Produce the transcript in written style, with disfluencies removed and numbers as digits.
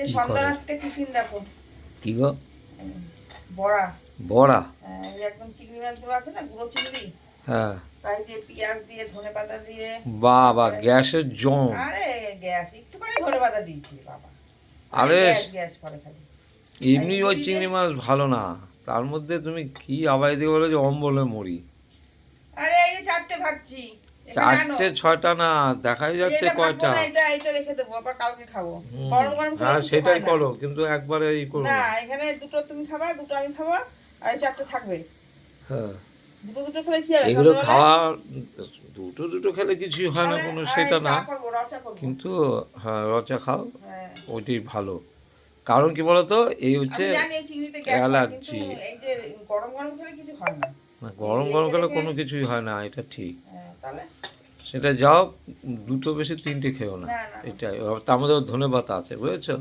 এই কি সন্ধ্যার করে? আজকে টিফিন দেখো, কি গো? বড়া। বড়া? এই একদম চিংড়ি মাছগুলো আছে না, গুঁড়ো চিংড়ি, হ্যাঁ। তাই দিয়ে পেঁয়াজ দিয়ে ধনে পাতা দিয়ে। বাবা, তারপরে গ্যাসের জম। আরে গ্যাস একটুখানি ধনে পাতা দিয়েছি বাবা, আরে আরে গ্যাস গ্যাস করে খালি। তাই এমনি ওই মুড়ি দিয়ে, চিংড়ি মাছ ভালো না, তার মধ্যে তুমি কি আবার দিয়ে বলে যে অম্বলে মরি। আরে এই যে চারটে ভাজছি, এখানে আনো। 4টে 6টা না, দেখাই এই যে যাচ্ছে এটা ভাজবো কয়টা। না, এটা এটা রেখে দেবো, আবার কালকে খাবো। হুম। গরম গরম খেলে হ্যাঁ, কিছু সেটাই হয় না। করো, কিন্তু একবারে করো না, না। এখানে দুটো তুমি খাবা, দুটো আমি খাবো, আর এই চারটে থাকবে। হ্যাঁ, দুটো দুটো খেলে কি হবে এগুলো সন্ধ্যাবেলায়? খাওয়া দুটো দুটো খেলে কিছুই হয় না, তাহলে কোনো আর সেটা এই চা না। করবো, রচা করবো। কিন্তু হ্যাঁ, রচা খাও, হ্যাঁ, ওইটাই ভালো। কারণ কি বলতো, এই হচ্ছে আমি জানি এই চিংড়িতে গ্যাস হয়, কিন্তু অ্যালার্জি। এই যে গরম গরম খেলে কিছু হয় না। গরম গরম রেখে খেলে রেখে, কোনো কিছুই হয় না, এটা ঠিক। হ্যাঁ, তাহলে সেটা যাও, দুটো বেশি 3টে খেও না। না না না। এটাই, তার মধ্যে ধনে পাতা আছে, বুঝেছো?